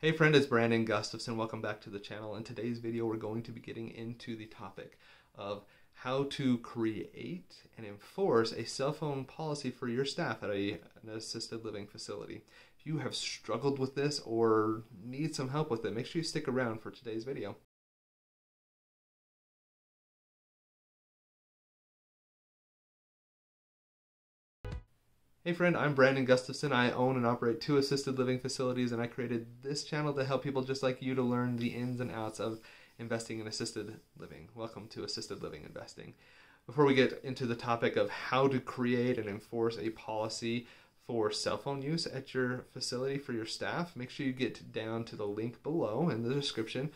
Hey friend, it's Brandon Gustafson. Welcome back to the channel. In today's video, we're going to be getting into the topic of how to create and enforce a cell phone policy for your staff at an assisted living facility. If you have struggled with this or need some help with it, make sure you stick around for today's video. Hey friend, I'm Brandon Gustafson. I own and operate 2 assisted living facilities, and I created this channel to help people just like you to learn the ins and outs of investing in assisted living. Welcome to Assisted Living Investing. Before we get into the topic of how to create and enforce a policy for cell phone use at your facility for your staff, make sure you get down to the link below in the description,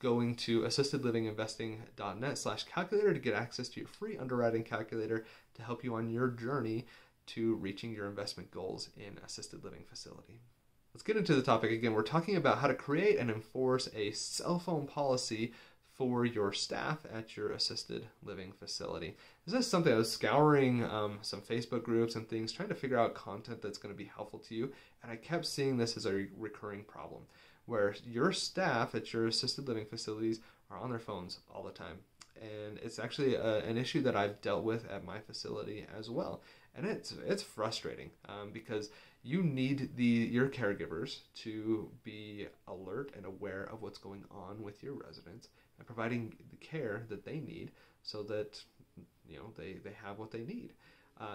going to assistedlivinginvesting.net/calculator to get access to your free underwriting calculator to help you on your journey to reaching your investment goals in assisted living facility. Let's get into the topic again. We're talking about how to create and enforce a cell phone policy for your staff at your assisted living facility. This is something I was scouring some Facebook groups and things, trying to figure out content that's going to be helpful to you, and I kept seeing this as a recurring problem, where your staff at your assisted living facilities are on their phones all the time. And it's actually an issue that I've dealt with at my facility as well. And it's frustrating because you need your caregivers to be alert and aware of what's going on with your residents and providing the care that they need so that they have what they need.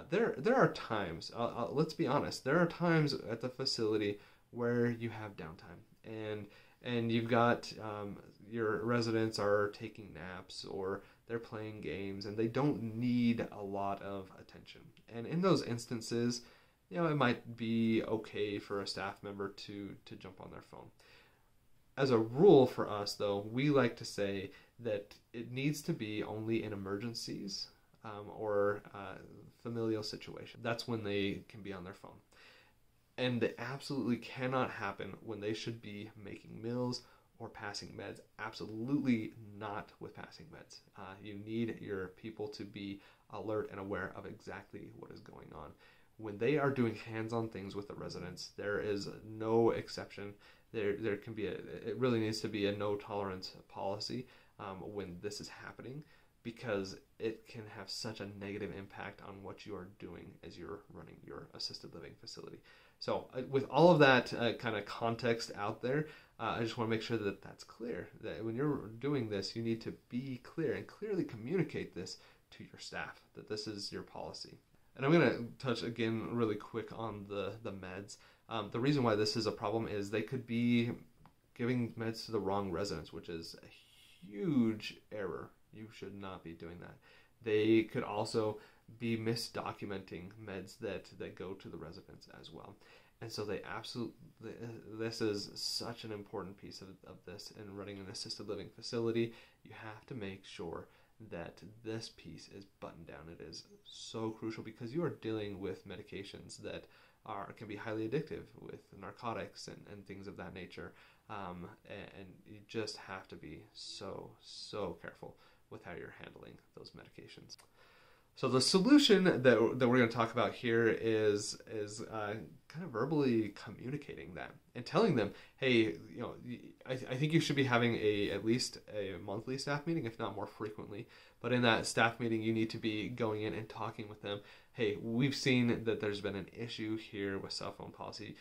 There are times, let's be honest, there are times at the facility where you have downtime and you've got your residents are taking naps or they're playing games and they don't need a lot of attention. And in those instances, it might be okay for a staff member to jump on their phone. As a rule for us, though, we like to say that it needs to be only in emergencies or familial situation. That's when they can be on their phone. And it absolutely cannot happen when they should be making meals or passing meds. Absolutely not with passing meds. You need your people to be alert and aware of exactly what is going on. When they are doing hands-on things with the residents, there is no exception. There can be it really needs to be a no tolerance policy when this is happening, because it can have such a negative impact on what you are doing as you're running your assisted living facility. So with all of that kind of context out there, I just want to make sure that that's clear, that when you're doing this, you need to be clear and clearly communicate this to your staff, that this is your policy. And I'm going to touch again really quick on the meds. The reason why this is a problem is they could be giving meds to the wrong residents, which is a huge error. You should not be doing that. They could also be misdocumenting meds that go to the residents as well. And so this is such an important piece of this in running an assisted living facility. You have to make sure that this piece is buttoned down. It is so crucial because you are dealing with medications that can be highly addictive, with narcotics and things of that nature. And you just have to be so careful with how you're handling those medications. So the solution that we're going to talk about here is kind of verbally communicating that and telling them, hey, I think you should be having at least a monthly staff meeting, if not more frequently. But in that staff meeting, you need to be going in and talking with them. Hey, we've seen that there's been an issue here with cell phone policy.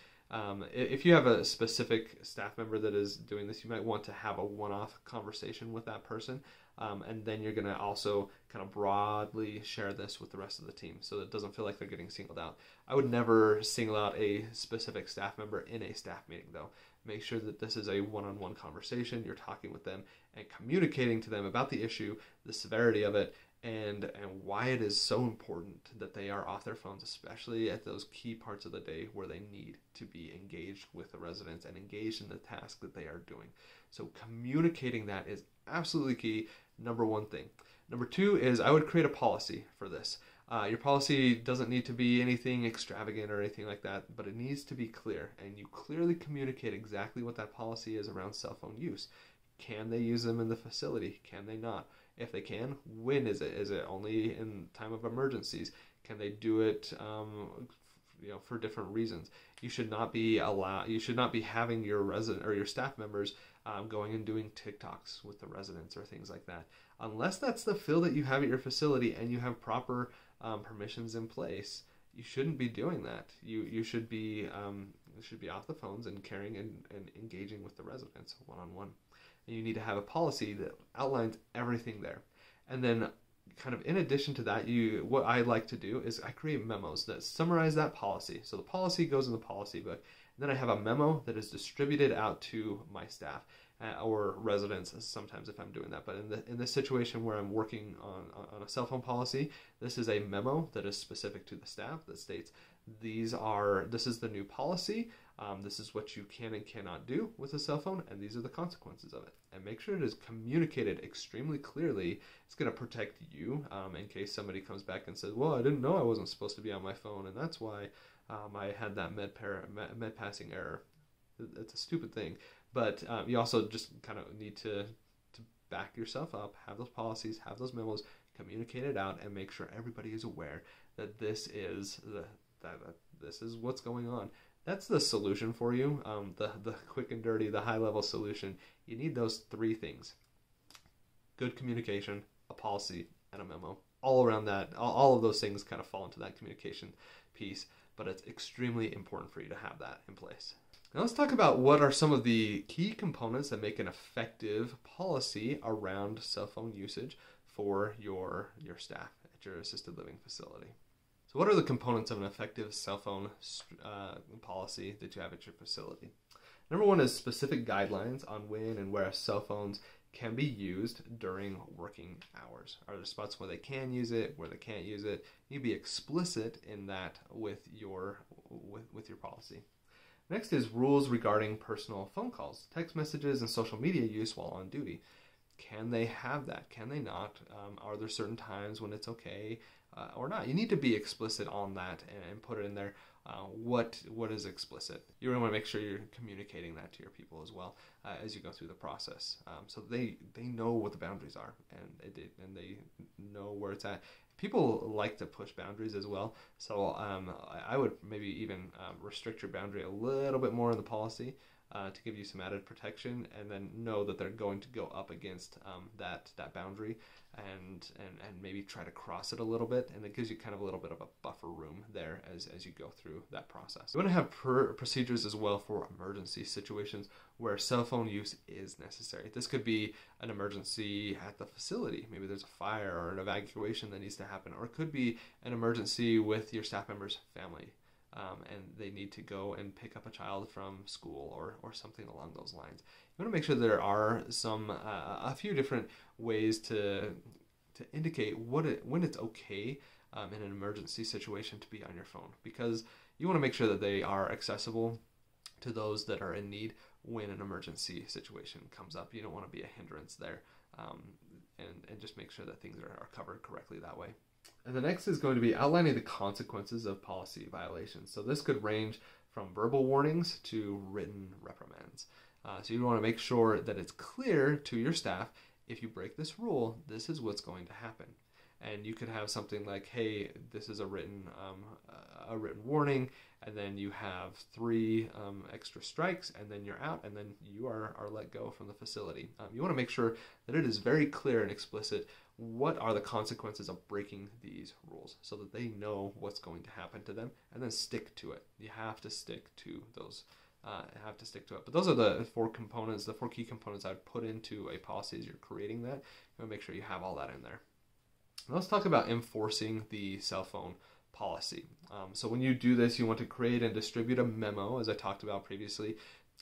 If you have a specific staff member that is doing this, you might want to have a one-off conversation with that person. And then you're going to also kind of broadly share this with the rest of the team so that it doesn't feel like they're getting singled out. I would never single out a specific staff member in a staff meeting, though. Make sure that this is a one-on-one conversation. You're talking with them and communicating to them about the issue, the severity of it, and why it is so important that they are off their phones, especially at those key parts of the day where they need to be engaged with the residents and engaged in the task that they are doing. So communicating that is absolutely key, number one thing. Number two is I would create a policy for this. Your policy doesn't need to be anything extravagant or anything like that, but it needs to be clear, and you clearly communicate exactly what that policy is around cell phone use. Can they use them in the facility? Can they not? If they can, when is it? Is it only in time of emergencies? Can they do it for different reasons. You should not be having your resident or your staff members going and doing TikToks with the residents or things like that, unless that's the fill that you have at your facility and you have proper permissions in place. You shouldn't be doing that. You should be off the phones and caring and engaging with the residents one-on-one. And you need to have a policy that outlines everything there. And then kind of in addition to that, what I like to do is I create memos that summarize that policy. So the policy goes in the policy book. And then I have a memo that is distributed out to my staff or residents sometimes if I'm doing that. But in this situation where I'm working on a cell phone policy, this is a memo that is specific to the staff that states this is the new policy. This is what you can and cannot do with a cell phone, and these are the consequences of it. And make sure it is communicated extremely clearly. It's going to protect you in case somebody comes back and says, well, I didn't know I wasn't supposed to be on my phone, and that's why I had that med passing error. It's a stupid thing. But you also just kind of need to back yourself up, have those policies, have those memos, communicate it out, and make sure everybody is aware that this is this is what's going on. That's the solution for you, the quick and dirty, the high-level solution. You need those three things: good communication, a policy, and a memo. All around that, all of those things kind of fall into that communication piece, but it's extremely important for you to have that in place. Now let's talk about what are some of the key components that make an effective policy around cell phone usage for your staff at your assisted living facility. So what are the components of an effective cell phone policy that you have at your facility? Number one is specific guidelines on when and where cell phones can be used during working hours. Are there spots where they can use it, where they can't use it? You need to be explicit in that with your policy. Next is rules regarding personal phone calls, text messages, and social media use while on duty. Can they have that? Can they not? Are there certain times when it's okay or not? You need to be explicit on that and put it in there. What is explicit? You really want to make sure you're communicating that to your people as well as you go through the process, so they know what the boundaries are and they know where it's at. People like to push boundaries as well, so I would maybe even restrict your boundary a little bit more in the policy to give you some added protection, and then know that they're going to go up against that boundary and maybe try to cross it a little bit, and it gives you kind of a little bit of a buffer room there as you go through that process. You want to have procedures as well for emergency situations where cell phone use is necessary. This could be an emergency at the facility. Maybe there's a fire or an evacuation that needs to happen, or it could be an emergency with your staff member's family. And they need to go and pick up a child from school or something along those lines. You want to make sure there are a few different ways to indicate when it's okay in an emergency situation to be on your phone, because you want to make sure that they are accessible to those that are in need when an emergency situation comes up. You don't want to be a hindrance there, and just make sure that things are covered correctly that way. And the next is going to be outlining the consequences of policy violations. So this could range from verbal warnings to written reprimands. So you want to make sure that it's clear to your staff, if you break this rule, this is what's going to happen. And you could have something like, hey, this is a written warning, and then you have 3 extra strikes, and then you're out, and then you are let go from the facility. You want to make sure that it is very clear and explicit what are the consequences of breaking these rules, so that they know what's going to happen to them, and then stick to it. You have to stick to those. But those are the 4 components, the 4 key components I'd put into a policy as you're creating that. You want to make sure you have all that in there. Now let's talk about enforcing the cell phone policy. So when you do this, you want to create and distribute a memo, as I talked about previously.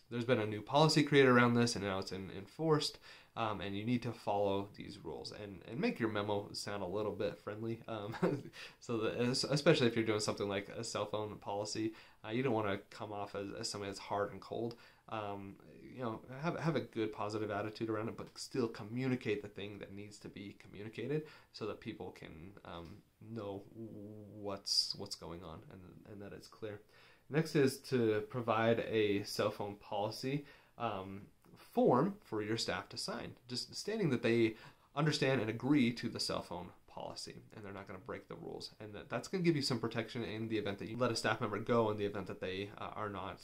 There's been a new policy created around this, and now it's enforced, and you need to follow these rules and make your memo sound a little bit friendly. So that, especially if you're doing something like a cell phone policy, you don't want to come off as somebody that's hard and cold. Have a good positive attitude around it, but still communicate the thing that needs to be communicated, so that people can know what's going on and that it's clear. Next is to provide a cell phone policy form for your staff to sign, just stating that they understand and agree to the cell phone policy, and they're not going to break the rules. And that's going to give you some protection in the event that you let a staff member go, in the event that they are not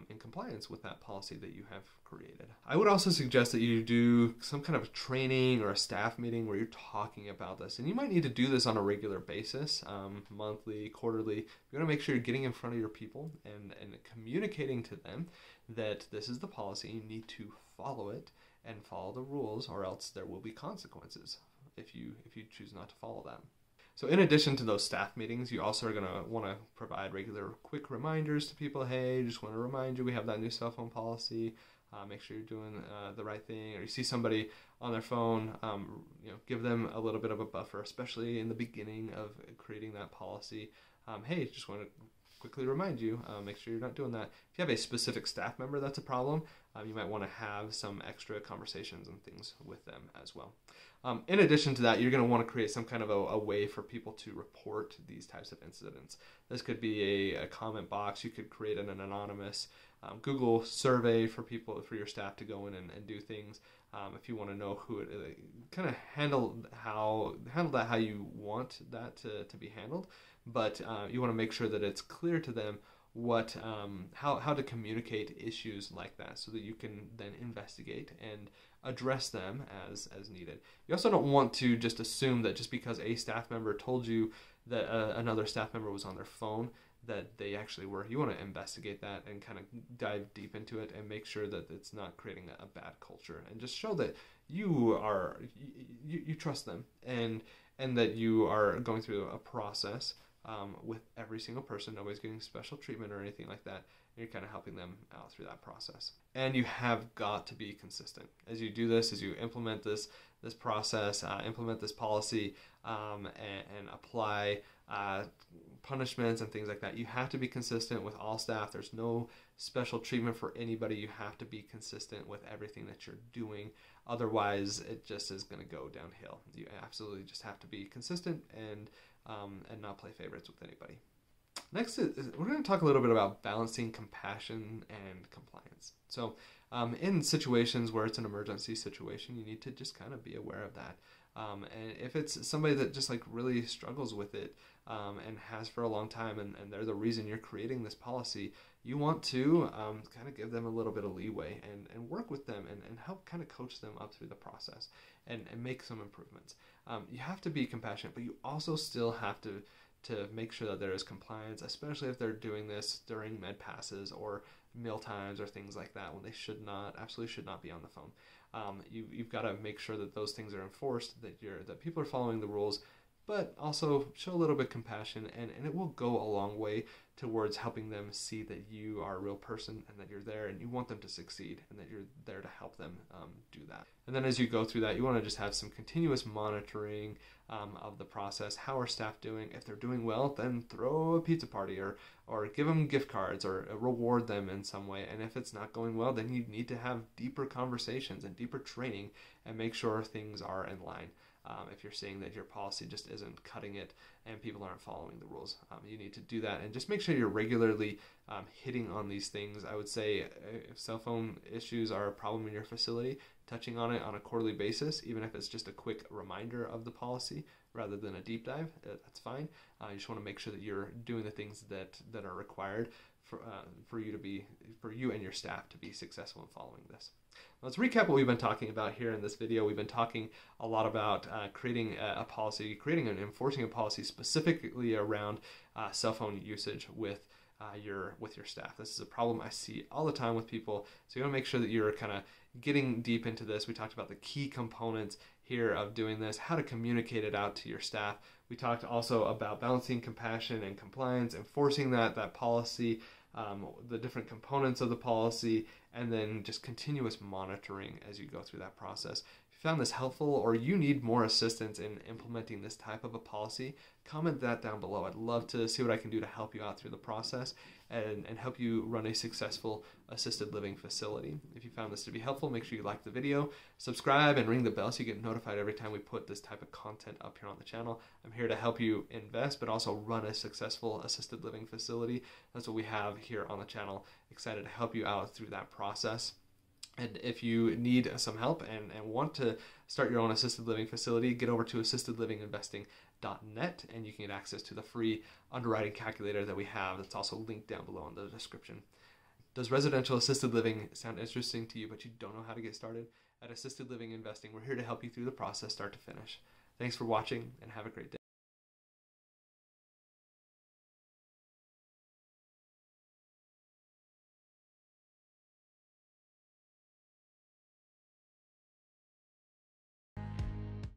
in compliance with that policy that you have created. I would also suggest that you do some kind of training or a staff meeting where you're talking about this. And you might need to do this on a regular basis, monthly, quarterly. You're going to make sure you're getting in front of your people and communicating to them that this is the policy. You need to follow it and follow the rules, or else there will be consequences if you choose not to follow them. So in addition to those staff meetings, you also are going to want to provide regular quick reminders to people. Hey, just want to remind you we have that new cell phone policy. Make sure you're doing the right thing. Or you see somebody on their phone, give them a little bit of a buffer, especially in the beginning of creating that policy. Hey, just want to quickly remind you, make sure you're not doing that. If you have a specific staff member that's a problem, you might want to have some extra conversations and things with them as well. In addition to that, you're going to want to create some kind of a way for people to report these types of incidents. This could be a comment box. You could create an anonymous Google survey for people, for your staff to go in and do things. If you want to know who it, kind of handle that how you want that to be handled, but you want to make sure that it's clear to them what how to communicate issues like that, so that you can then investigate and address them as needed. You also don't want to just assume that just because a staff member told you that another staff member was on their phone, that they actually were. You want to investigate that and kind of dive deep into it and make sure that it's not creating a bad culture, and just show that you trust them and that you are going through a process with every single person. Nobody's getting special treatment or anything like that. You're kind of helping them out through that process. And you have got to be consistent as you do this, as you implement this process, implement this policy, and apply punishments and things like that. You have to be consistent with all staff. There's no special treatment for anybody. You have to be consistent with everything that you're doing. Otherwise, it just is going to go downhill. You absolutely just have to be consistent and not play favorites with anybody. Next, we're going to talk a little bit about balancing compassion and compliance. So in situations where it's an emergency situation, you need to just kind of be aware of that. And if it's somebody that just like really struggles with it and has for a long time, and they're the reason you're creating this policy, you want to kind of give them a little bit of leeway and work with them and help kind of coach them up through the process and make some improvements. You have to be compassionate, but you also still have to make sure that there is compliance, especially if they're doing this during med passes or meal times or things like that, when they absolutely should not be on the phone. You've got to make sure that those things are enforced, that people are following the rules, but also show a little bit of compassion, and it will go a long way towards helping them see that you are a real person and that you're there and you want them to succeed and that you're there to help them do that. And then as you go through that, you want to just have some continuous monitoring of the process. How are staff doing? If they're doing well, then throw a pizza party or give them gift cards or reward them in some way. And if it's not going well, then you need to have deeper conversations and deeper training and make sure things are in line. If you're seeing that your policy just isn't cutting it and people aren't following the rules, you need to do that and just make sure you're regularly hitting on these things. I would say if cell phone issues are a problem in your facility, touching on it on a quarterly basis, even if it's just a quick reminder of the policy rather than a deep dive, that's fine. You just want to make sure that you're doing the things that are required for you and your staff to be successful in following this. Let's recap what we've been talking about here in this video. We've been talking a lot about creating a policy, creating and enforcing a policy specifically around cell phone usage with your staff. This is a problem I see all the time with people, so you want to make sure that you're kind of getting deep into this. We talked about the key components here of doing this, how to communicate it out to your staff. We talked also about balancing compassion and compliance, enforcing that policy, the different components of the policy, and then just continuous monitoring as you go through that process. If you found this helpful or you need more assistance in implementing this type of a policy, comment that down below. I'd love to see what I can do to help you out through the process and help you run a successful assisted living facility. If you found this to be helpful, make sure you like the video, subscribe, and ring the bell so you get notified every time we put this type of content up here on the channel. I'm here to help you invest, but also run a successful assisted living facility. That's what we have here on the channel. Excited to help you out through that process. And if you need some help and want to start your own assisted living facility, get over to assistedlivinginvesting.net and you can get access to the free underwriting calculator that we have that's also linked down below in the description. Does residential assisted living sound interesting to you, but you don't know how to get started? At Assisted Living Investing, we're here to help you through the process, start to finish. Thanks for watching and have a great day.